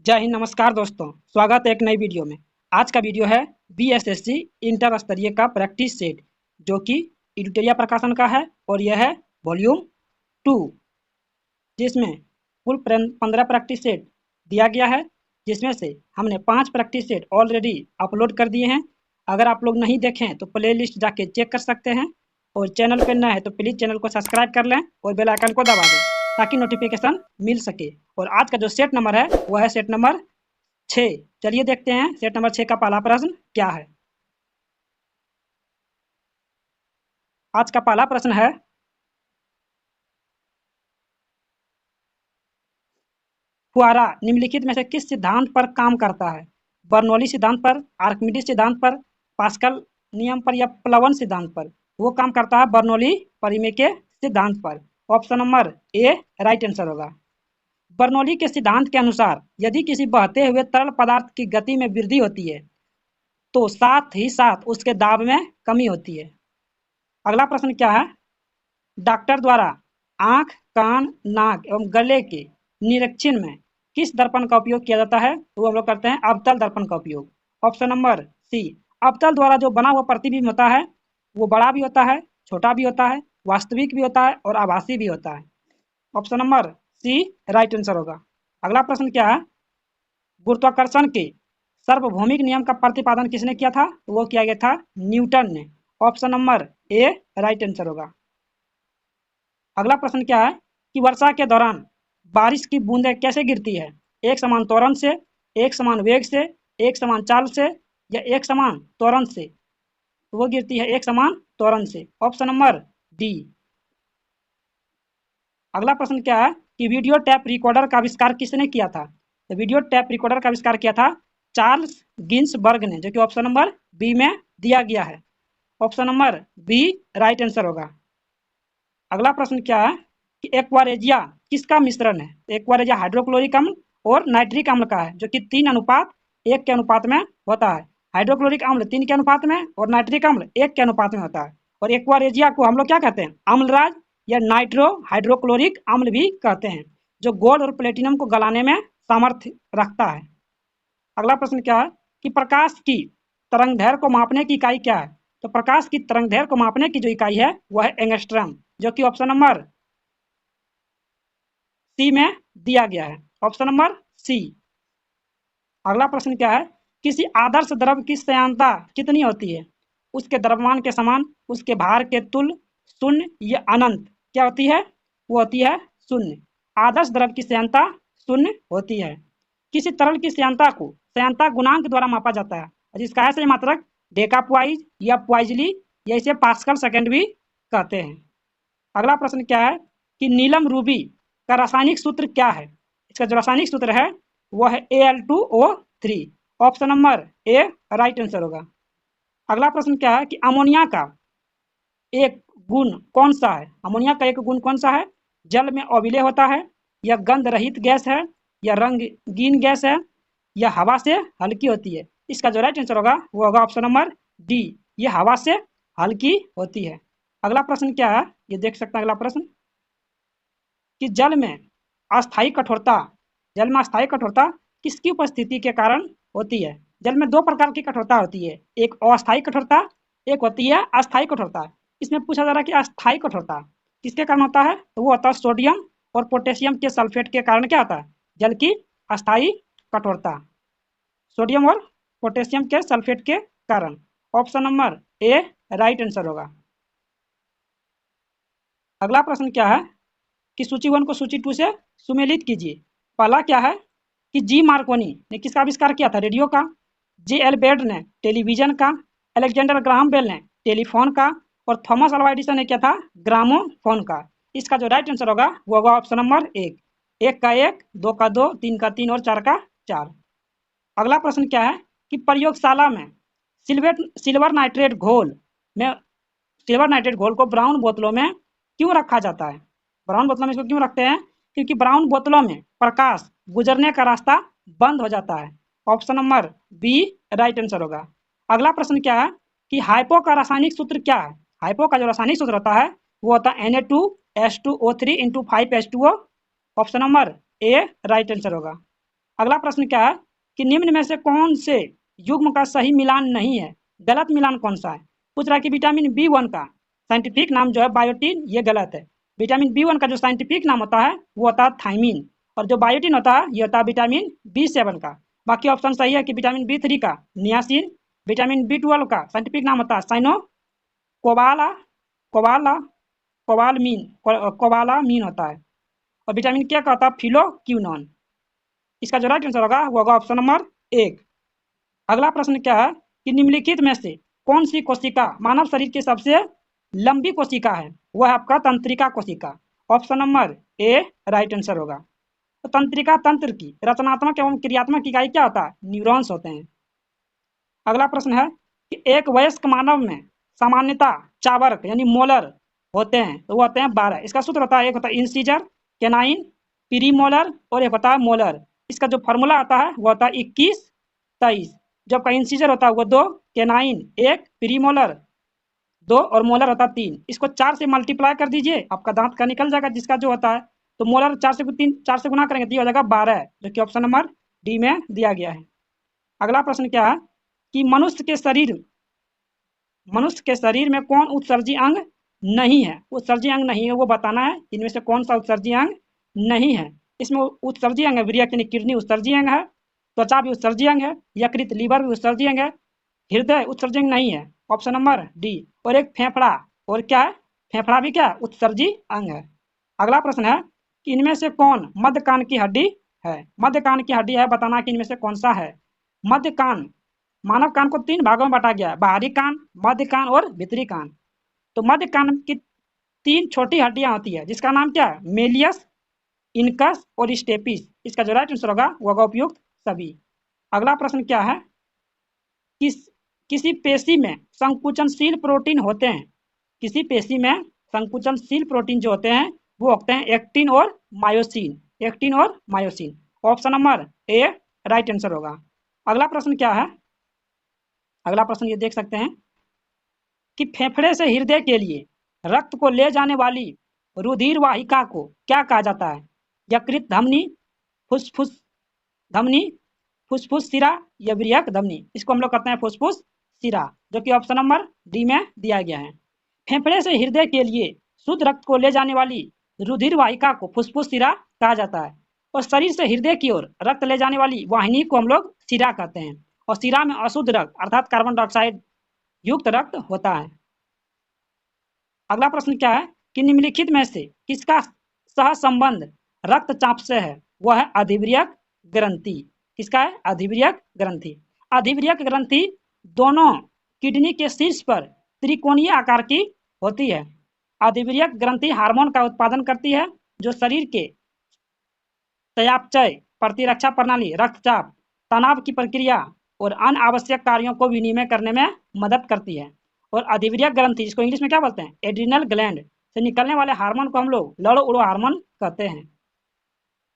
जय हिंद। नमस्कार दोस्तों, स्वागत है एक नई वीडियो में। आज का वीडियो है बीएसएससी इंटर स्तरीय का प्रैक्टिस सेट, जो कि एडिटोरिया प्रकाशन का है और यह है वॉल्यूम 2, जिसमें कुल 15 प्रैक्टिस सेट दिया गया है, जिसमें से हमने 5 प्रैक्टिस सेट ऑलरेडी अपलोड कर दिए हैं। अगर आप लोग नहीं देखें तो प्ले लिस्ट जाके चेक कर सकते हैं, और चैनल पर नए हैं तो प्लीज़ चैनल को सब्सक्राइब कर लें और बेल आइकन को दबा दें ताकि नोटिफिकेशन मिल सके। और आज का जो सेट नंबर है वह है सेट नंबर 6। चलिए देखते हैं सेट नंबर 6 का पहला प्रश्न क्या है। आज का पहला प्रश्न है, फुहारा निम्नलिखित में से किस सिद्धांत पर काम करता है? बर्नौली सिद्धांत पर, आर्किमिडीज सिद्धांत पर, पास्कल नियम पर या प्लवन सिद्धांत पर? वो काम करता है बर्नौली परिमेय के सिद्धांत पर। Option number A right answer होगा। बर्नौली के सिद्धांत के अनुसार यदि किसी बहते हुए तरल पदार्थ की गति में वृद्धि होती है तो साथ ही साथ उसके दाब में कमी होती है। अगला प्रश्न क्या है? डॉक्टर द्वारा आंख, कान, नाक एवं गले के निरीक्षण में किस दर्पण का उपयोग किया जाता है? तो हम लोग करते हैं अवतल दर्पण का उपयोग। Option number C. अवतल द्वारा जो बना हुआ प्रतिबिंब होता है वो बड़ा भी होता है, छोटा भी होता है, वास्तविक भी होता है और आभासी भी होता है। Option number C right answer होगा। अगला प्रश्न क्या है? गुरुत्वाकर्षण के सार्वभौमिक नियम का प्रतिपादन किसने किया था? तो वो किया गया था न्यूटन ने। Option number A right answer होगा। अगला प्रश्न क्या है कि वर्षा के दौरान बारिश की बूंदें कैसे गिरती है? एक समान त्वरण से, एक समान वेग से, एक समान चाल से या एक समान त्वरण से? तो वो गिरती है एक समान त्वरण से। Option number D. अगला प्रश्न क्या है कि वीडियो टैप रिकॉर्डर का आविष्कार किसने किया था? तो वीडियो टैप रिकॉर्डर का आविष्कार किया था चार्ल्स गिन्सबर्ग ने, जो कि ऑप्शन नंबर बी में दिया गया है। Option number B right answer होगा। अगला प्रश्न क्या है कि एक्वारेजिया किसका मिश्रण है? एक्वारेजिया हाइड्रोक्लोरिक अम्ल और नाइट्रिक अम्ल का है, जो कि 3:1 के अनुपात में होता है। हाइड्रोक्लोरिक अम्ल 3 के अनुपात में और नाइट्रिक अम्ल 1 के अनुपात में होता है। और एक्वारेजिया को हम लोग क्या कहते हैं? अम्लराज या नाइट्रो हाइड्रोक्लोरिक अम्ल भी कहते हैं, जो गोल्ड और प्लेटिनम को गलाने में सामर्थ्य रखता है। अगला प्रश्न क्या है कि प्रकाश की तरंग दैर्घ्य को मापने की इकाई क्या है? तो प्रकाश की तरंग दैर्घ्य को मापने की जो इकाई है वह है एंगस्ट्रम, जो कि ऑप्शन नंबर सी में दिया गया है। Option number C. अगला प्रश्न क्या है? किसी आदर्श द्रव की श्यानता कितनी होती है? उसके द्रव्यमान के समान, उसके भार के तुल्य, शून्य या अनंत? क्या होती है? वो होती है शून्य। आदर्श द्रव की श्यानता शून्य होती है। किसी तरल की श्यानता को श्यानता गुणांक द्वारा मापा जाता है, जिसका है सही मात्रक डेकाप्वाइज या प्वाइजली या इसे पास्कल सेकंड भी कहते हैं। अगला प्रश्न क्या है कि नीलम रूबी का रासायनिक सूत्र क्या है? इसका जो रासायनिक सूत्र है वह है Al2O3। Option number A right answer होगा। अगला प्रश्न क्या है कि अमोनिया का एक गुण कौन सा है? अमोनिया का एक गुण कौन सा है? जल में अविलेय होता है, या गंध रहित गैस है, या रंगहीन गैस है, या हवा से हल्की होती है? इसका जो राइट आंसर होगा वो होगा ऑप्शन नंबर डी, ये हवा से हल्की होती है। अगला प्रश्न क्या है ये देख सकते हैं। अगला प्रश्न कि जल में अस्थायी कठोरता किसकी उपस्थिति के कारण होती है? जल में दो प्रकार की कठोरता होती है, एक अस्थायी कठोरता, एक होती है अस्थायी कठोरता। इसमें पूछा जा रहा है कि अस्थायी कठोरता किसके कारण होता है? तो वो होता है सोडियम और पोटेशियम के सल्फेट के कारण। क्या होता है? जल की अस्थायी कठोरता, सोडियम और पोटेशियम के सल्फेट के कारण। Option number A right answer होगा। अगला प्रश्न क्या है कि सूची 1 को सूची 2 से सुमेलित कीजिए। पहला क्या है कि जी मार्कोनी ने किसका आविष्कार किया था? रेडियो का। जे एल बेड ने टेलीविजन का। अलेक्जेंडर ग्राहम बेल ने टेलीफोन का। और थॉमस अल्वा एडिसन ने किया था ग्रामोफोन का। इसका जो राइट आंसर होगा वो होगा ऑप्शन नंबर एक। एक का एक, दो का दो, तीन का तीन और चार का चार। अगला प्रश्न क्या है कि प्रयोगशाला में सिल्वर नाइट्रेट घोल में सिल्वर नाइट्रेट घोल को ब्राउन बोतलों में क्यों रखा जाता है? ब्राउन बोतलों में इसको क्यों रखते हैं? क्योंकि ब्राउन बोतलों में प्रकाश गुजरने का रास्ता बंद हो जाता है। Option number B right answer होगा। अगला प्रश्न क्या है कि हाइपो का रासायनिक सूत्र क्या है? हाइपो का जो रासायनिक सूत्र होता है वो होता है Na2H2O3 × 5H2O। Option number A right answer होगा। अगला प्रश्न क्या है कि निम्न में से कौन से युग्म का सही मिलान नहीं है, गलत मिलान कौन सा है। पूछ रहा है कि विटामिन B1 का साइंटिफिक नाम जो है बायोटीन, ये गलत है। विटामिन B1 का जो साइंटिफिक नाम होता है वो होता है थायमीन, और जो बायोटीन होता है ये होता है विटामिन B7 का। बाकी ऑप्शन सही है कि विटामिन B3 का नियासिन, विटामिन B12 का साइंटिफिक नाम होता है साइनो कोबाला कोबाला कोबालमीन कोबालामीन होता है, और विटामिन के का होता है फिलोक्यूनॉन। इसका जो राइट आंसर होगा वो होगा ऑप्शन नंबर 1। अगला प्रश्न क्या है कि निम्नलिखित में से कौन सी कोशिका मानव शरीर की सबसे लंबी कोशिका है, वह है आपका तंत्रिका कोशिका। Option number A right answer होगा। तो तंत्रिका तंत्र की रचनात्मक एवं क्रियात्मक इकाई क्या होता है, न्यूरॉन्स होते हैं। अगला प्रश्न है कि एक वयस्क मानव में सामान्यतः चावर्क यानी मोलर होते हैं, तो वो होते हैं 12। इसका सूत्र होता है, एक होता है इंसीजर, केनाइन, पीरीमोलर और एक होता है मोलर। इसका जो फॉर्मूला आता है वो होता है 21-23। जो आपका इंसीजर होता है वो 2, केनाइन 1, पीरीमोलर 2 और मोलर होता है 3। इसको 4 से मल्टीप्लाई कर दीजिए, आपका दांत का निकल जाएगा जिसका जो होता है। तो मोलर 4 से गुना करेंगे तो ये हो जाएगा 12, जो कि ऑप्शन नंबर डी में दिया गया है। अगला प्रश्न क्या है कि मनुष्य के शरीर में कौन उत्सर्जी अंग नहीं है। उत्सर्जी अंग नहीं है वो बताना है, इनमें से कौन सा उत्सर्जी अंग नहीं है। इसमें उत्सर्जी अंग है वीर्यक यानी किडनी उत्सर्जी अंग है, त्वचा भी उत्सर्जी अंग है, यकृत लीवर भी उत्सर्जी अंग है, हृदय उत्सर्जी अंग नहीं है, ऑप्शन नंबर डी। और एक फेफड़ा, और क्या है, फेफड़ा भी क्या उत्सर्जी अंग है। अगला प्रश्न है कि इनमें से कौन मध्य कान की हड्डी है। मध्य कान की हड्डी है, बताना कि इनमें से कौन सा है। मध्य कान, मानव कान को 3 भागों में बांटा गया है, बाहरी कान, मध्य कान और भीतरी कान। तो मध्य कान की 3 छोटी हड्डियां होती है जिसका नाम क्या है, मेलियस, इनकस और स्टेपिस। इसका जो राइट आंसर होगा वो होगा उपयुक्त सभी। अगला प्रश्न क्या है, किस किसी पेशी में संकुचनशील प्रोटीन होते हैं। किसी पेशी में संकुचनशील प्रोटीन जो होते हैं वो होते हैं एक्टिन और मायोसिन। एक्टिन और myosin, option number A right answer होगा। अगला प्रश्न क्या है, अगला प्रश्न ये देख सकते हैं कि फेफड़े से हृदय के लिए रक्त को ले जाने वाली रुधिर वाहिका को क्या कहा जाता है। यकृत धमनी, फुसफुस धमनी, फुसफुस शिरा या वृहक धमनी। इसको हम लोग कहते हैं फुसफुस शिरा, जो कि ऑप्शन नंबर डी में दिया गया है। फेफड़े से हृदय के लिए शुद्ध रक्त को ले जाने वाली रुधिर वाहिका को फुसफुस शिरा कहा जाता है, और शरीर से हृदय की ओर रक्त ले जाने वाली वाहिनी को हम लोग शिरा कहते हैं। और शिरा में अशुद्ध रक्त अर्थात कार्बन डाइऑक्साइड युक्त रक्त होता है। अगला प्रश्न क्या है कि निम्नलिखित में से किसका सह संबंध रक्तचाप से है, वह है अधिवृयक ग्रंथि। किसका है, अधिवृयक ग्रंथि। अधिवृयक ग्रंथि दोनों किडनी के शीर्ष पर त्रिकोणीय आकार की होती है। अधिवृयक ग्रंथि हार्मोन का उत्पादन करती है जो शरीर के चयापचय, प्रतिरक्षा प्रणाली, रक्तचाप, तनाव की प्रक्रिया और अन्य आवश्यक कार्यों को विनिमय करने में मदद करती है। और अधिवृयक ग्रंथि, जिसको इंग्लिश में क्या बोलते हैं, एड्रिनल ग्लैंड से निकलने वाले हार्मोन को हम लोग लड़ो उड़ो हार्मोन कहते हैं।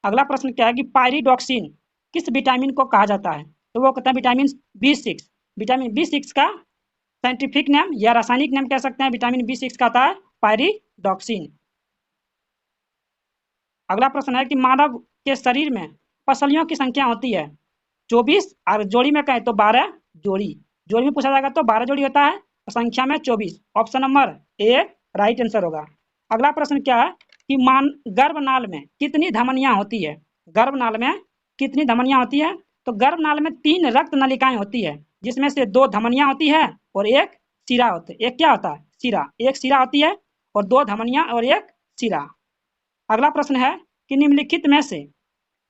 अगला प्रश्न क्या है कि पायरिडॉक्सिन किस विटामिन को कहा जाता है, तो वो कहते हैं विटामिन B6। विटामिन B6 का साइंटिफिक नेम या रासायनिक नेम कह सकते हैं, विटामिन B6 का आता है पायरिडॉक्सिन। अगला प्रश्न है कि मानव के शरीर में पसलियों की संख्या होती है 24, और जोड़ी में कहें तो 12 जोड़ी। जोड़ी में पूछा जाएगा तो 12 जोड़ी होता है, और संख्या में 24। Option number A right answer होगा। अगला प्रश्न क्या है कि गर्भनाल में कितनी धमनियां होती है। गर्भनाल में कितनी धमनियां होती है, तो गर्भनाल में 3 रक्त नलिकाएं होती है, जिसमें से 2 धमनियां होती है और एक सिरा होता है। एक क्या होता है, सिरा। एक सिरा होती है और 2 धमनियां और एक सिरा। अगला प्रश्न है कि निम्नलिखित में से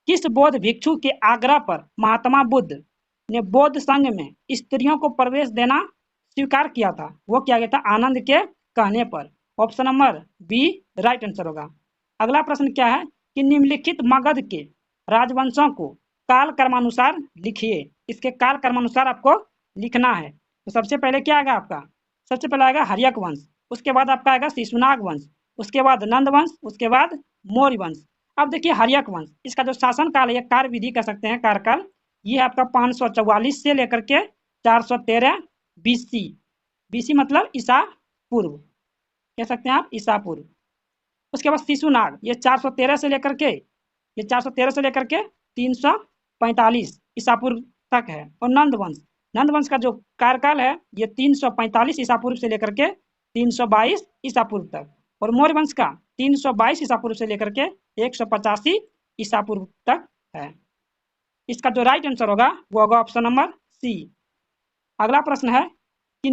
किस बौद्ध भिक्षु के आग्रह पर महात्मा बुद्ध ने बौद्ध संघ में स्त्रियों को प्रवेश देना स्वीकार किया था। वो किया गया था आनंद के कहने पर। Option number B right answer होगा। अगला प्रश्न क्या है कि निम्नलिखित मगध के राजवंशों को काल कर्मानुसार लिखिए। इसके काल कर्मानुसार आपको लिखना है। तो सबसे पहले क्या आएगा आपका, सबसे पहले आएगा हर्यक वंश, उसके बाद आपका आएगा शिशुनाग वंश, उसके बाद नंद वंश, उसके बाद मौर्य वंश। अब देखिए हर्यक वंश, इसका जो शासन काल है, कार्य विधि कह सकते हैं, कार्यकाल, ये है आपका 544 से लेकर के 413 BC। BC मतलब ईसा पूर्व, कह सकते हैं आप ईसा पूर्व। उसके बाद शिशुनाग, ये 413 से लेकर के 355 345 ईसा पूर्व तक है। और नंद वंश का जो कार्यकाल है ये 345 ईसा पूर्व से लेकर के 322 ईसा पूर्व तक, और मौर्य वंश का 322 ईसा पूर्व से लेकर के 185 ईसा पूर्व तक है। इसका जो राइट आंसर होगा वो होगा ऑप्शन नंबर सी। अगला प्रश्न है कि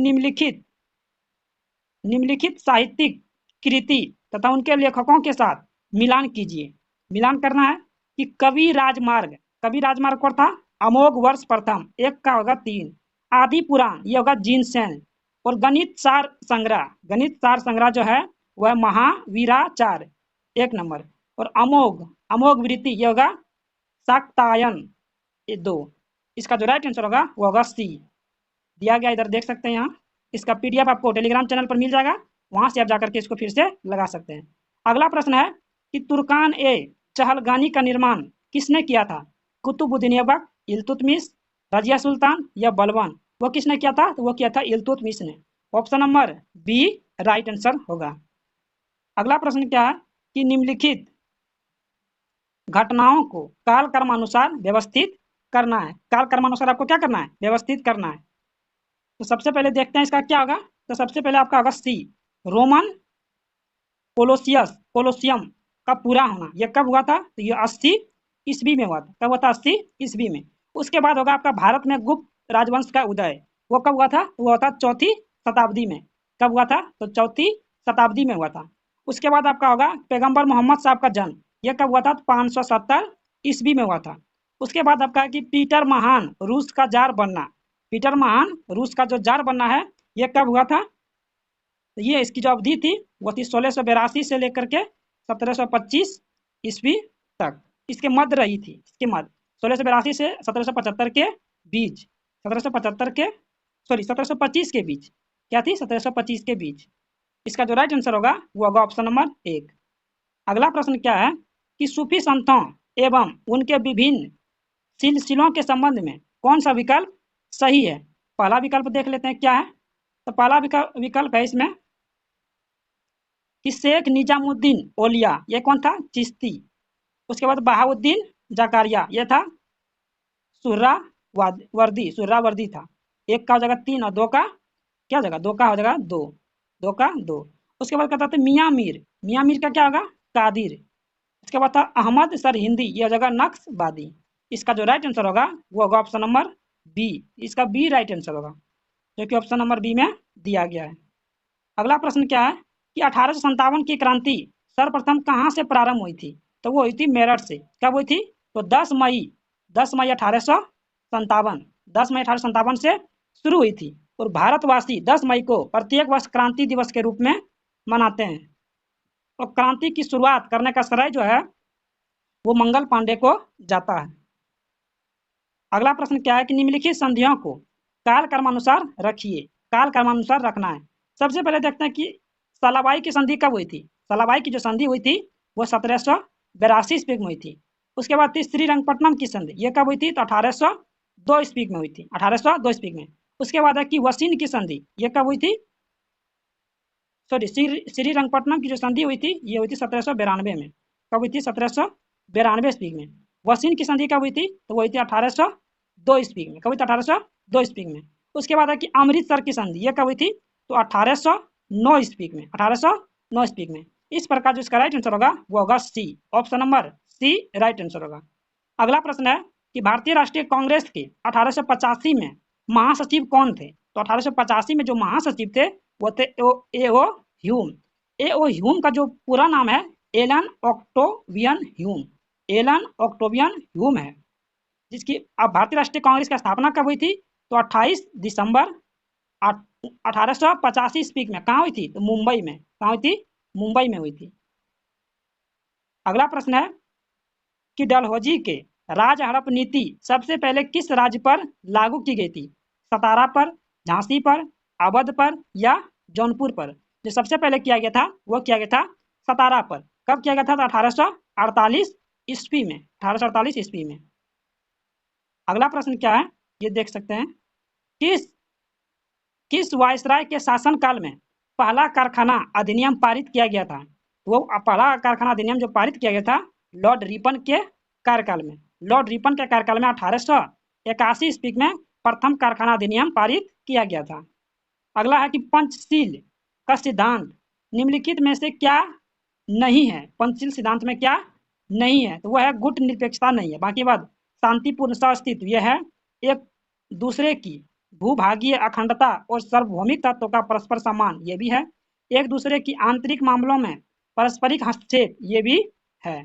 निम्नलिखित साहित्यिक कृति तथा उनके लेखकों के साथ मिलान कीजिए। मिलान करना है कि कवि राजमार्ग कौन था? अमोघ वर्ष प्रथम, एक का होगा 3। आदि पुराण ये होगा जिनसेन। और गणित सार संग्रह जो है वह महावीराचार्य, 1 नंबर। और अमोघ वृत्ति ये होगा शाक्तायन, ये 2। इसका जो राइट आंसर होगा वो होगा सी। दिया गया इधर देख सकते हैं यहाँ। इसका पीडीएफ आपको टेलीग्राम चैनल पर मिल जाएगा, वहां से आप जाकर के इसको फिर से लगा सकते हैं। अगला प्रश्न है कि तुर्कान ए चहलगानी का निर्माण किसने किया था? कुतुबुद्दीन ऐबक, इल्तुतमिश, रजिया सुल्तान या बलबन? वो किसने किया था? तो वो किया था इल्तुतमिश ने। Option number B right answer होगा। अगला प्रश्न क्या है कि निम्नलिखित घटनाओं को काल क्रमानुसार व्यवस्थित करना है। काल क्रमानुसार आपको क्या करना है? व्यवस्थित करना है। तो सबसे पहले देखते हैं इसका क्या होगा। तो सबसे पहले आपका होगा सी, रोमन कोलोसियम का पूरा होना। यह कब हुआ था? तो ये 80 ईस्वी में हुआ था। कब हुआ था? 80 ईस्वी में। उसके बाद होगा आपका भारत में गुप्त राजवंश का उदय। वो कब हुआ था? वो हुआ था 4वीं शताब्दी में। कब हुआ था? तो 4वीं शताब्दी में हुआ था। उसके बाद आपका होगा पैगंबर मोहम्मद साहब का जन्म। यह कब हुआ था? 570 ईस्वी में हुआ था। उसके बाद आपका कि पीटर महान रूस का जार बनना। पीटर महान रूस का जो जार बनना है यह कब हुआ था? तो ये इसकी जो अवधि थी वो थी 1682 से लेकर के 1725 ईस्वी तक। इसके मध्य रही थी, इसके मध्य 1682 से 1775 के बीच, 1775 के 1725 के बीच क्या थी? 1725 के बीच। इसका जो राइट आंसर होगा वो होगा ऑप्शन नंबर 1। अगला प्रश्न क्या है कि सूफी संतों एवं उनके विभिन्न सिलसिलों के संबंध में कौन सा विकल्प सही है? पहला विकल्प देख लेते हैं क्या है। तो पहला विकल्प है इसमें कि शेख निजामुद्दीन औलिया, ये कौन था? चिश्ती। उसके बाद बहाउद्दीन जकारिया, ये था सुहरावर्दी था। एक का हो जाएगा 3 और 2 का क्या हो जाएगा? 2 का हो जाएगा 2, 2 का 2। उसके बाद कहता था मियाँ मीर का क्या होगा? कादिर। उसके बाद था अहमद सर हिंदी, ये हो जाएगा नक्शबादी। इसका जो राइट आंसर होगा वो होगा ऑप्शन नंबर बी। इसका बी राइट आंसर होगा, जो कि ऑप्शन नंबर बी में दिया गया है। अगला प्रश्न क्या है कि 1857 की क्रांति सर्वप्रथम कहाँ से प्रारंभ हुई थी? तो वो हुई थी मेरठ से। कब हुई थी? तो 10 मई 1857, 10 मई 1857 से शुरू हुई थी। और भारतवासी 10 मई को प्रत्येक वर्ष क्रांति दिवस के रूप में मनाते हैं। और क्रांति की शुरुआत करने का श्रेय जो है वो मंगल पांडे को जाता है। अगला प्रश्न क्या है कि निम्नलिखित संधियों को काल क्रमानुसार रखिए। काल क्रमानुसार रखना है। सबसे पहले देखते हैं कि सलाबाई की संधि कब हुई थी। सलाबाई की जो संधि हुई थी वो 1782 ईस्वी में हुई थी। उसके बाद थी श्रीरंगपट्टनम की संधि, ये कब हुई थी? तो 1802 ईस्वी में हुई थी, 1802 ईस्वी में। उसके बाद है कि वसीन की संधि, ये कब हुई थी? सॉरी, श्रीरंगपट्टनम की जो संधि हुई थी ये हुई थी 1792 में। कब हुई थी? 1792 ईस्वी में। वसीन की संधि कब हुई थी? तो वही थी 1802 ईस्वी में। कब हुई थी? 1802 ईस्वी में। उसके बाद है कि अमृतसर की संधि, ये कब हुई थी? तो 1809 ईस्वी में, 1809 ईस्वी में। इस प्रकार जो इसका राइट आंसर होगा वो होगा C, option number C right answer होगा। अगला प्रश्न है कि भारतीय राष्ट्रीय कांग्रेस के 1885 में महासचिव कौन थे? तो 1885 में जो महासचिव थे वो थे ए.ओ. ह्यूम। ए.ओ. ह्यूम का जो पूरा नाम है Allan Octavian Hume. Allan Octavian Hume है, जिसकी अब भारतीय राष्ट्रीय कांग्रेस की स्थापना कब हुई थी? तो 28 दिसंबर 1885 ईस्वी में। कहाँ हुई थी? तो मुंबई में। कहाँ हुई थी? मुंबई में हुई थी। अगला प्रश्न है कि डलहौजी के राज हड़प नीति सबसे पहले किस राज्य पर लागू की गई थी? सतारा पर, झांसी पर, अवध पर या जौनपुर पर? जो सबसे पहले किया गया था वो किया गया था सतारा पर। कब किया गया था? तो 1848 ईस्वी में, 1848 ईस्वी में। अगला प्रश्न क्या है ये देख सकते हैं। किस वायसराय के शासनकाल में पहला कारखाना अधिनियम पारित किया गया था? वो पहला कारखाना अधिनियम जो पारित किया गया था लॉर्ड रिपन के कार्यकाल में। लॉर्ड रिपन के कार्यकाल में 1881 ईस्वी में प्रथम कारखाना अधिनियम पारित किया गया था। अगला है कि पंचशील का सिद्धांत निम्नलिखित में से क्या नहीं है? पंचशील सिद्धांत में क्या नहीं है? तो वह है गुट निरपेक्षता नहीं है। बाकी बात शांतिपूर्ण सहअस्तित्व, यह है एक दूसरे की भूभागीय अखंडता और सार्वभौमिक तत्वों का परस्पर सम्मान, ये भी है। एक दूसरे की आंतरिक मामलों में पारस्परिक हस्तक्षेप, ये भी है,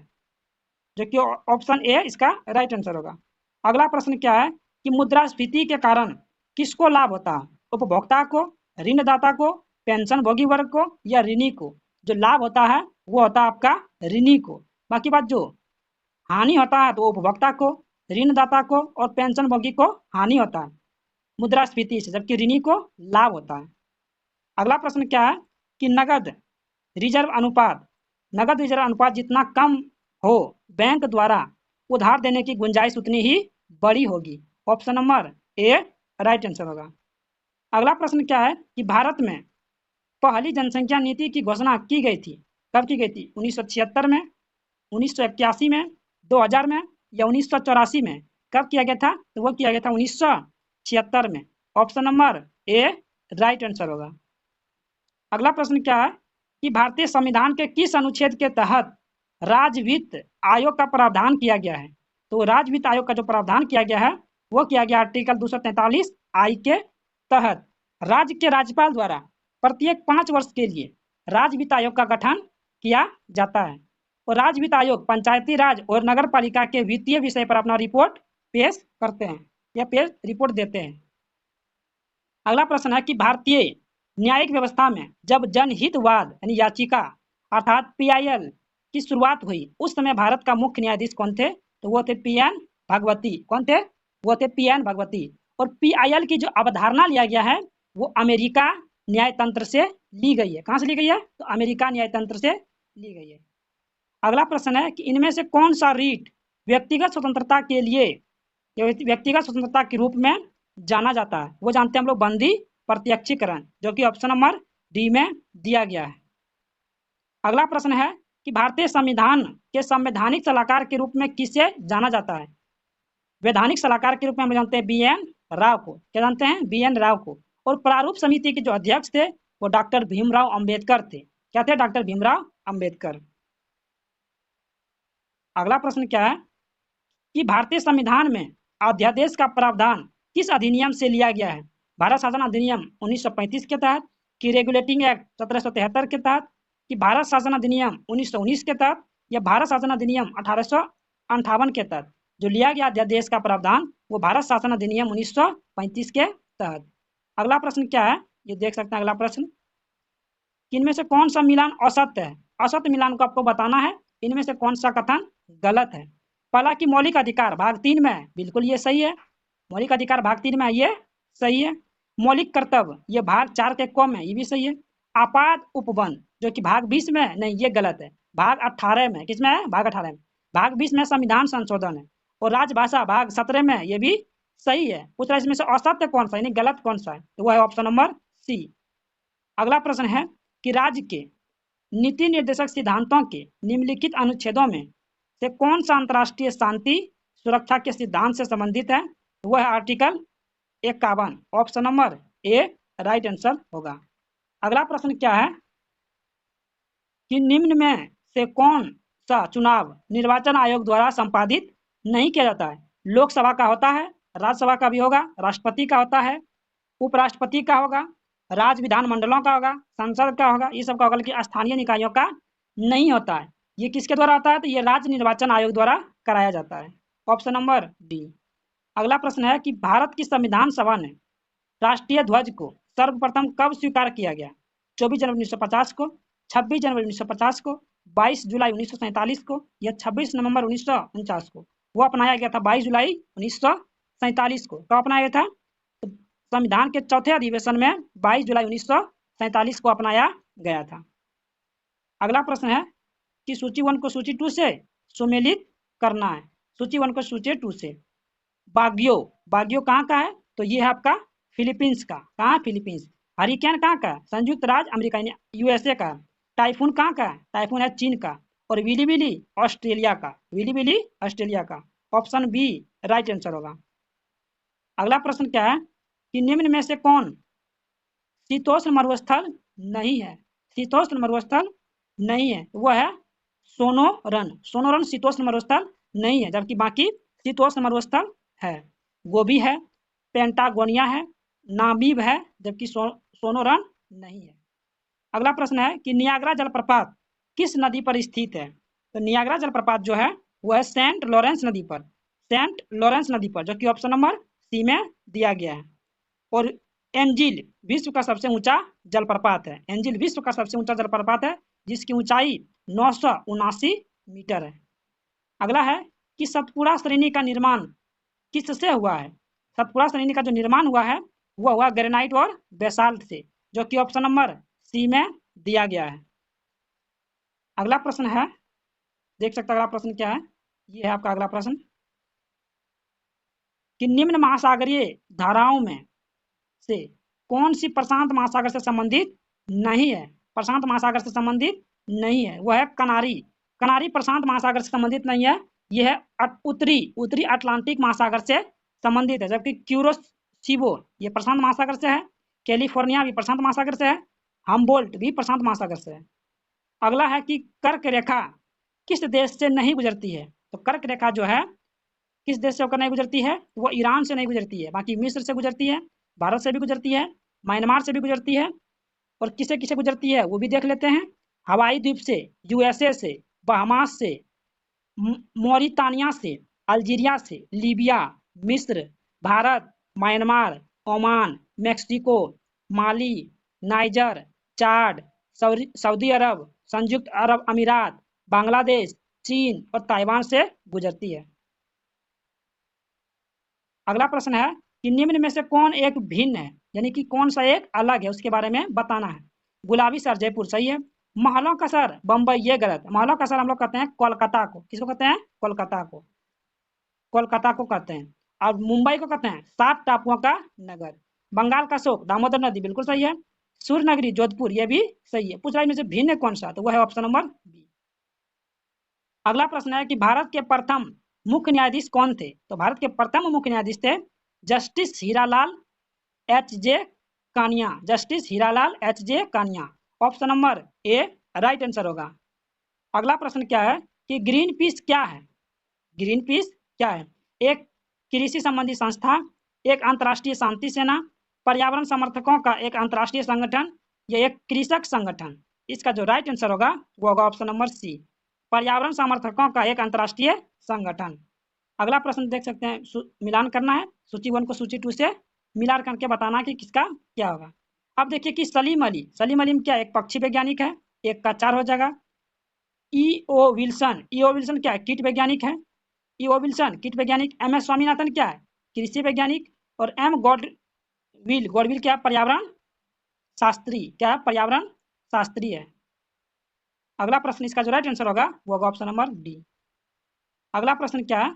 जो कि ऑप्शन ए इसका राइट आंसर होगा। अगला प्रश्न क्या है कि मुद्रास्फीति के कारण किसको लाभ होता है? उपभोक्ता को, ऋणदाता को, पेंशन भोगी वर्ग को या ऋणी को? जो लाभ होता है वो होता है आपका ऋणी को। बाकी बात जो हानि होता है तो उपभोक्ता को, ऋणदाता को और पेंशन भोगी को हानि होता है मुद्रास्फीति से, जबकि ऋणी को लाभ होता है। अगला प्रश्न क्या है कि नगद रिजर्व अनुपात जितना कम हो, बैंक द्वारा उधार देने की गुंजाइश उतनी ही बड़ी होगी। Option number A right answer होगा। अगला प्रश्न क्या है कि भारत में पहली जनसंख्या नीति की घोषणा की गई थी, कब की गई थी? 1976 में, 1981 में, 2000 में या 1984 में? कब किया गया था? तो वो किया गया था 1976 में। Option number A right answer होगा। अगला प्रश्न क्या है कि भारतीय संविधान के किस अनुच्छेद के तहत राज्य वित्त आयोग का प्रावधान किया गया है? तो राज्य वित्त आयोग का जो प्रावधान किया गया है वो किया गया आर्टिकल 243 आई के तहत। राज्य के राज्यपाल द्वारा प्रत्येक 5 वर्ष के लिए राज्य वित्त आयोग का गठन किया जाता है और राज्य वित्त आयोग पंचायती राज और नगर पालिका के वित्तीय विषय पर अपना रिपोर्ट पेश करते हैं या पेश रिपोर्ट देते हैं। अगला प्रश्न है कि भारतीय न्यायिक व्यवस्था में जब जनहितवाद यानी याचिका अर्थात पीआईएल की शुरुआत हुई उस समय भारत का मुख्य न्यायाधीश कौन थे? तो वो थे पीएन भगवती। कौन थे? वो थे पीएन भगवती। और पीआईएल की जो अवधारणा लिया गया है वो अमेरिका न्याय तंत्र से ली गई है। कहाँ से ली गई है? तो अमेरिका न्याय तंत्र से ली गई है। अगला प्रश्न है कि इनमें से कौन सा रीट व्यक्तिगत स्वतंत्रता के लिए व्यक्तिगत स्वतंत्रता के रूप में जाना जाता है? वो जानते हैं हम लोग बंदी प्रत्यक्षीकरण, जो कि ऑप्शन नंबर डी में दिया गया है। अगला प्रश्न है कि भारतीय संविधान के संवैधानिक सलाहकार के रूप में किसे जाना जाता है? वैधानिक सलाहकार के रूप में हम जानते हैं बीएन राव को। क्या जानते हैं? बीएन राव को। और प्रारूप समिति के जो अध्यक्ष थे वो डॉक्टर भीमराव अंबेडकर थे। क्या थे? डॉक्टर भीमराव अंबेडकर। अगला प्रश्न क्या है कि भारतीय संविधान में अध्यादेश का प्रावधान किस अधिनियम से लिया गया है? भारत शासन अधिनियम 1935 के तहत, कि रेगुलेटिंग एक्ट 1773 के तहत, कि भारत शासन अधिनियम 1919 के तहत या भारत शासन अधिनियम 1858 के तहत? जो लिया गया अध्यादेश का प्रावधान वो भारत शासन अधिनियम 1935 के तहत। अगला प्रश्न क्या है ये देख सकते हैं। अगला प्रश्न, इनमें से कौन सा मिलान असत्य है? असत्य मिलान को आपको बताना है। इनमें से कौन सा कथन गलत है? पहला कि मौलिक अधिकार भाग 3 में है, बिल्कुल ये सही है। मौलिक अधिकार भाग 3 में है, ये सही है। मौलिक कर्तव्य ये भाग 4 के क में, ये भी सही है। आपात उपबंध जो कि भाग 20 में है, नहीं ये गलत है। भाग 18 में, किसमें है? भाग 18 में। भाग 20 में संविधान संशोधन है। और राजभाषा भाग 17 में, ये भी सही है। पूछ रहा है इसमें से असत्य कौन सा यानी गलत कौन सा है? तो वो है ऑप्शन नंबर सी। अगला प्रश्न है कि राज्य के नीति निर्देशक सिद्धांतों के निम्नलिखित अनुच्छेदों में से कौन सा अंतर्राष्ट्रीय शांति सुरक्षा के सिद्धांत से संबंधित है? वह है article 51। Option number A right answer होगा। अगला प्रश्न क्या है कि निम्न में से कौन सा चुनाव निर्वाचन आयोग द्वारा संपादित नहीं किया जाता है? लोकसभा का होता है, राज्यसभा का भी होगा, राष्ट्रपति का होता है, उपराष्ट्रपति का होगा, राज्य विधानमंडलों का होगा, संसद का होगा, ये सब का होगा, लेकिन स्थानीय निकायों का नहीं होता है। ये किसके द्वारा होता है? तो ये राज्य निर्वाचन आयोग द्वारा कराया जाता है। Option number D. अगला प्रश्न है कि भारत की संविधान सभा ने राष्ट्रीय ध्वज को सर्वप्रथम कब स्वीकार किया गया? 24 जनवरी 1950 को, 26 जनवरी 1950 को, 22 जुलाई 1947 को या 26 नवंबर 1949 को? वो अपनाया गया था 22 जुलाई 1947 को। कब अपनाया गया था? तो संविधान के चौथे अधिवेशन में 22 जुलाई 1947 को अपनाया गया था। अगला प्रश्न है कि सूची 1 को सूची 2 से सुमेलित करना है। सूची 1 को सूची 2 से। बाग्यो कहाँ का है? तो ये है आपका फिलीपींस का। कहाँ? फिलीपींस। हरिकेन कहाँ का? संयुक्त राज्य अमेरिका यूएसए का। टाइफून कहाँ का? टाइफून है चीन का। और विली विली ऑस्ट्रेलिया का। विली विली ऑस्ट्रेलिया का। ऑप्शन बी राइट आंसर होगा। अगला प्रश्न क्या है कि निम्न में से कौन शीतोष्ण मरुस्थल नहीं है? शीतोष्ण मरुस्थल नहीं है वह है सोनोरन। सोनोरन शीतोष्ण मरुस्थल नहीं है, जबकि बाकी शीतोष्ण मरुस्थल है। गोबी है, पेंटागोनिया है, नामीब है, जबकि सोनोरन नहीं है। अगला प्रश्न है कि नियाग्रा जलप्रपात किस नदी पर स्थित है? तो नियाग्रा जलप्रपात जो है वह है सेंट लॉरेंस नदी पर, सेंट लॉरेंस नदी पर, जो कि ऑप्शन नंबर सी में दिया गया है। और एंजिल विश्व का सबसे ऊंचा जलप्रपात है। एंजिल विश्व का सबसे ऊंचा जलप्रपात है जिसकी ऊंचाई 979 मीटर है। अगला है कि सतपुड़ा श्रेणी का निर्माण किससे हुआ है? सतपुड़ा श्रेणी का जो निर्माण हुआ है वह हुआ ग्रेनाइट और बेसाल्ट से, जो कि ऑप्शन नंबर सी में दिया गया है। अगला प्रश्न है, देख सकते हैं अगला प्रश्न क्या है। ये है आपका अगला प्रश्न कि निम्न महासागरीय धाराओं में से कौन सी प्रशांत महासागर से संबंधित नहीं है? प्रशांत महासागर से संबंधित नहीं है वह है कनारी। कनारी प्रशांत महासागर से संबंधित नहीं है। यह है उत्तरी उत्तरी अटलांटिक महासागर से संबंधित है, जबकि क्यूरोसिबो ये प्रशांत महासागर से है। कैलिफोर्निया भी प्रशांत महासागर से है। हम्बोल्ट भी प्रशांत महासागर से है। अगला है कि कर्क रेखा किस देश से नहीं गुजरती है? तो कर्क रेखा जो है किस देश से होकर नहीं गुजरती है? वो ईरान से नहीं गुजरती है, बाकी मिस्र से गुजरती है, भारत से भी गुजरती है, म्यांमार से भी गुजरती है, और किसे किसे गुजरती है वो भी देख लेते हैं। हवाई द्वीप से, यूएसए से, बहामास से, मौरितानिया से, अल्जीरिया से, लीबिया, मिस्र, भारत, म्यांमार, ओमान, मेक्सिको, माली, नाइजर, चाड, सऊदी अरब, संयुक्त अरब अमीरात, बांग्लादेश, चीन और ताइवान से गुजरती है। अगला प्रश्न है कि निम्न में से कौन एक भिन्न है, यानी कि कौन सा एक अलग है उसके बारे में बताना है। गुलाबी शहर जयपुर सही है। महलों का शहर बम्बई ये गलत है। महलों का शहर हम लोग कहते हैं कोलकाता को। किसको कहते हैं? कोलकाता को। कोलकाता को कहते हैं। और मुंबई को कहते हैं 7 टापुओं का नगर। बंगाल का शोक दामोदर नदी बिल्कुल सही है। सूर्य नगरी जोधपुर ये भी सही है। पूछ रहा है इनमें से भिन्न कौन सा, तो वह है ऑप्शन नंबर बी। अगला प्रश्न है कि भारत के प्रथम मुख्य न्यायाधीश कौन थे? तो भारत के प्रथम मुख्य न्यायाधीश थे justice Hiralal H J Kania. Justice Hiralal H J Kania. Option number A right answer होगा। अगला प्रश्न क्या है कि ग्रीन पीस क्या है? ग्रीन पीस क्या है? एक कृषि संबंधी संस्था, एक अंतर्राष्ट्रीय शांति सेना, पर्यावरण समर्थकों का एक अंतर्राष्ट्रीय संगठन, या एक कृषक संगठन। इसका जो राइट आंसर होगा वो होगा ऑप्शन नंबर सी, पर्यावरण समर्थकों का एक अंतर्राष्ट्रीय संगठन। अगला प्रश्न देख सकते हैं, मिलान करना है सूची 1 को सूची 2 से मिला करके बताना कि किसका क्या होगा। अब देखिए कि सलीम अली क्या एक पक्षी वैज्ञानिक है, एक का 4 हो जाएगा। ईओ विल्सन क्या है? कीट वैज्ञानिक है। ईओ विल्सन कीट वैज्ञानिक। एम एस स्वामीनाथन क्या है? कृषि वैज्ञानिक। और एम गॉडविल क्या है? पर्यावरण शास्त्री। क्या है? पर्यावरण शास्त्री है। अगला प्रश्न इसका जो राइट आंसर होगा वो होगा ऑप्शन नंबर डी। अगला प्रश्न क्या है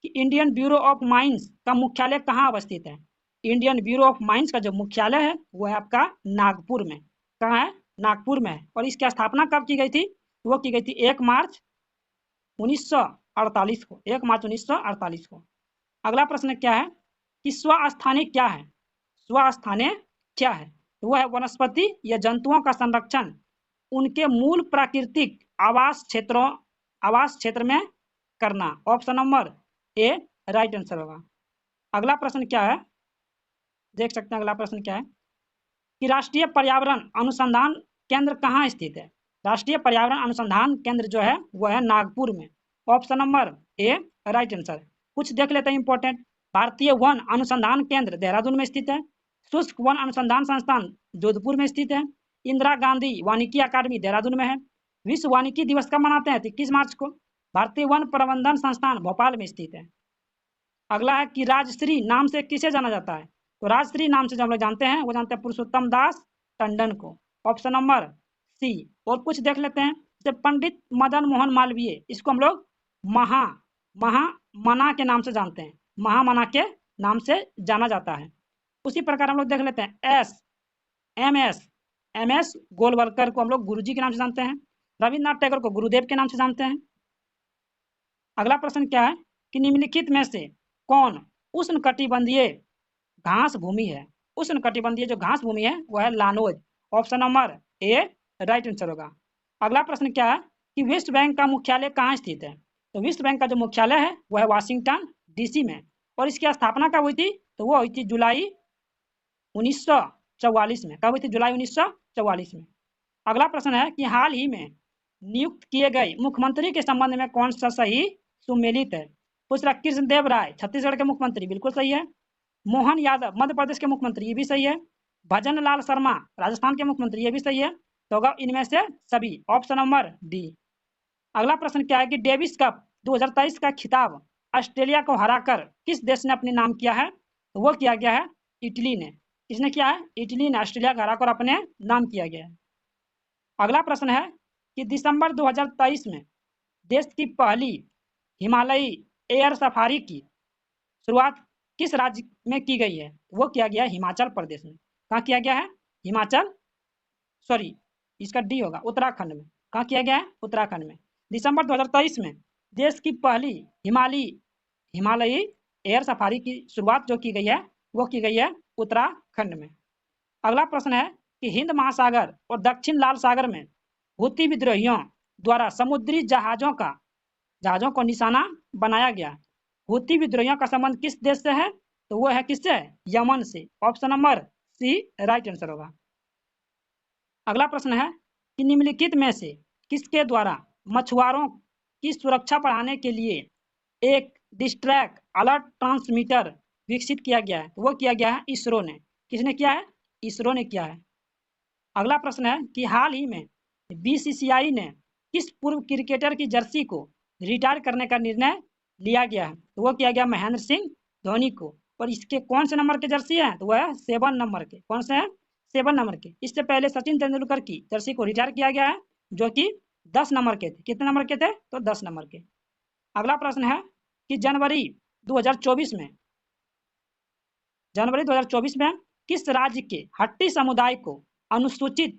कि इंडियन ब्यूरो ऑफ माइंस का मुख्यालय कहाँ अवस्थित है? इंडियन ब्यूरो ऑफ माइंस का जो मुख्यालय है वो है आपका नागपुर में। कहाँ है? नागपुर में है। और इसकी स्थापना कब की गई थी? वो की गई थी 1 मार्च 1948 को। 1 मार्च 1948 को। अगला प्रश्न क्या है कि स्वस्थानीय क्या है? स्वस्थानीय क्या है? वह है वनस्पति या जंतुओं का संरक्षण उनके मूल प्राकृतिक आवास क्षेत्र में करना। Option number A right answer होगा। अगला प्रश्न क्या है, देख सकते हैं अगला प्रश्न क्या है कि राष्ट्रीय पर्यावरण अनुसंधान केंद्र कहाँ स्थित है? राष्ट्रीय पर्यावरण अनुसंधान केंद्र जो है वह है नागपुर में। Option number A right answer. कुछ देख लेते हैं इंपॉर्टेंट। भारतीय वन अनुसंधान केंद्र देहरादून में स्थित है। शुष्क वन अनुसंधान संस्थान जोधपुर में स्थित है। इंदिरा गांधी वानिकी अकादमी देहरादून में है। विश्व वानिकी दिवस कब मनाते हैं? 21 मार्च को। भारतीय वन प्रबंधन संस्थान भोपाल में स्थित है। अगला है कि राजश्री नाम से किसे जाना जाता है? तो राजश्री नाम से जो हम लोग जानते हैं वो जानते हैं पुरुषोत्तम दास टंडन को। Option number C. और कुछ देख लेते हैं जैसे पंडित मदन मोहन मालवीय, इसको हम लोग महा महामना के नाम से जानते हैं। महामना के नाम से जाना जाता है। उसी प्रकार हम लोग देख लेते हैं एम एस गोलवलकर को हम लोग गुरुजी के नाम से जानते हैं। रविन्द्रनाथ टैगोर को गुरुदेव के नाम से जानते हैं। अगला प्रश्न क्या है कि निम्नलिखित में से कौन उष्णकटिबंधीय घास भूमि है? उष्णकटिबंधीय जो घास भूमि है वह है llanos. Option number A right answer होगा। अगला प्रश्न क्या है कि विश्व बैंक का मुख्यालय कहाँ स्थित है? तो विश्व बैंक का जो मुख्यालय है वह है वाशिंगटन डीसी में। और इसकी स्थापना कब हुई थी? तो वो हुई थी जुलाई 1944 में। कब हुई थी? जुलाई 1944 में। अगला प्रश्न है कि हाल ही में नियुक्त किए गए मुख्यमंत्री के संबंध में कौन सा सही सुमेलित है? दूसरा, कृष्णदेव राय छत्तीसगढ़ के मुख्यमंत्री, बिल्कुल सही है। मोहन यादव मध्य प्रदेश के मुख्यमंत्री, ये भी सही है। भजन लाल शर्मा राजस्थान के मुख्यमंत्री, ये भी सही है। तो होगा इनमें से सभी, ऑप्शन नंबर डी। अगला प्रश्न क्या है कि डेविस कप 2023 का खिताब ऑस्ट्रेलिया को हराकर किस देश ने अपने नाम किया है? तो वो किया गया है इटली ने। किसने किया है? इटली ने ऑस्ट्रेलिया को हराकर अपने नाम किया गया है। अगला प्रश्न है कि दिसंबर 2023 में देश की पहली हिमालयी एयर सफारी की शुरुआत किस राज्य में की गई है? वो किया गया हिमाचल प्रदेश में। कहाँ किया गया है? हिमाचल, सॉरी इसका डी होगा, उत्तराखंड में। कहाँ किया गया है? उत्तराखंड में। दिसंबर 2023 में देश की पहली हिमालयी एयर सफारी की शुरुआत जो की गई है वो की गई है उत्तराखंड में। अगला प्रश्न है कि हिंद महासागर और दक्षिण लाल सागर में हूती विद्रोहियों द्वारा समुद्री जहाजों को निशाना बनाया गया। हूती विद्रोहियों का संबंध किस देश से है? तो वो है किससे? यमन से। Option number C right answer होगा। अगला प्रश्न है कि निम्नलिखित में से किसके द्वारा मछुआरों की सुरक्षा बढ़ाने के लिए एक डिस्ट्रैक्ट अलर्ट ट्रांसमीटर विकसित किया गया है? तो वो किया गया है इसरो ने। किसने किया है? इसरो ने किया है। अगला प्रश्न है कि हाल ही में बीसीसीआई ने किस पूर्व क्रिकेटर की जर्सी को रिटायर करने का निर्णय लिया गया है? तो वो किया गया महेंद्र सिंह धोनी को। और इसके कौन से नंबर के जर्सी है? तो वह है 7 नंबर के। कौन से हैं? 7 नंबर के। इससे पहले सचिन तेंदुलकर की जर्सी को रिटायर किया गया है जो कि 10 नंबर के थे। कितने नंबर के थे? तो 10 नंबर के। अगला प्रश्न है कि जनवरी 2024 में किस राज्य के हट्टी समुदाय को अनुसूचित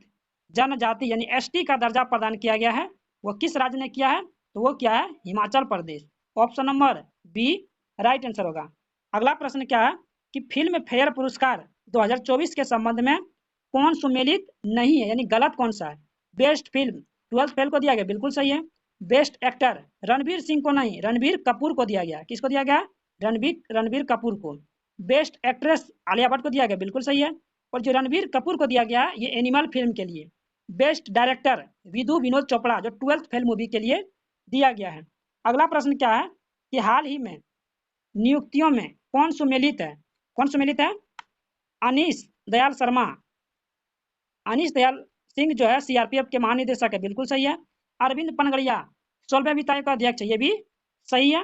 जनजाति यानी एसटी का दर्जा प्रदान किया गया है? वो किस राज्य ने किया है? तो वो क्या है? Himachal Pradesh. Option number B right answer होगा। अगला प्रश्न क्या है कि फिल्म फेयर पुरस्कार 2024 के संबंध में कौन सुमेलित नहीं है यानी गलत कौन सा है? बेस्ट फिल्म 12th फेल को दिया गया, बिल्कुल सही है। बेस्ट एक्टर रणवीर सिंह को नहीं, रणबीर कपूर को दिया गया। किसको दिया गया? रणबीर कपूर को। बेस्ट एक्ट्रेस आलिया भट्ट को दिया गया, बिल्कुल सही है। और जो रणबीर कपूर को दिया गया ये एनिमल फिल्म के लिए। बेस्ट डायरेक्टर विधु विनोद चोपड़ा जो 12th फेल मूवी के लिए दिया गया है। अगला प्रश्न क्या है कि हाल ही में नियुक्तियों में कौन सुमेलित है? कौन सुमेलित है? अनीश दयाल शर्मा, अनीश दयाल सिंह जो है सीआरपीएफ के महानिदेशक है, बिल्कुल सही है। अरविंद पनगड़िया 16वें वित्त आयोग का अध्यक्ष है, ये भी सही है।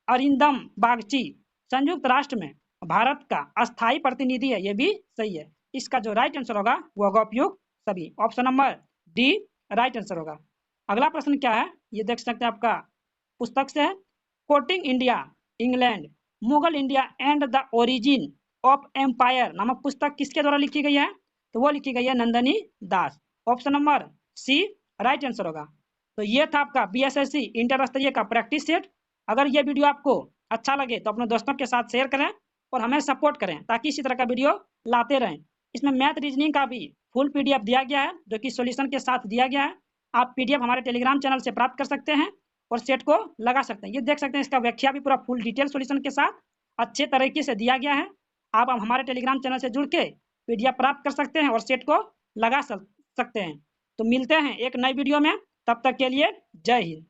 अरिंदम बागची संयुक्त राष्ट्र में भारत का अस्थायी प्रतिनिधि है, ये भी सही है। इसका जो राइट आंसर होगा वो होगा उपयुक्त सभी। Option number D right answer होगा। अगला प्रश्न क्या है ये देख सकते हैं आपका पुस्तक से है। Quoting India England Mughal India and the origin of empire नामक पुस्तक किसके द्वारा लिखी गई है? तो वो लिखी गई है Nandini Das. Option number C right answer होगा। तो ये था आपका बीएसएससी इंटर स्तरीय का प्रैक्टिस सेट। अगर ये वीडियो आपको अच्छा लगे तो अपने दोस्तों के साथ शेयर करें और हमें सपोर्ट करें ताकि इसी तरह का वीडियो लाते रहें। इसमें मैथ रीजनिंग का भी फुल पीडीएफ दिया गया है जो कि सॉल्यूशन के साथ दिया गया है। आप पीडीएफ हमारे टेलीग्राम चैनल से प्राप्त कर सकते हैं और सेट को लगा सकते हैं। ये देख सकते हैं इसका व्याख्या भी पूरा फुल डिटेल सॉल्यूशन के साथ अच्छे तरीके से दिया गया है। आप हमारे टेलीग्राम चैनल से जुड़ के पीडीएफ प्राप्त कर सकते हैं और सेट को लगा सकते हैं। तो मिलते हैं एक नई वीडियो में, तब तक के लिए जय हिंद।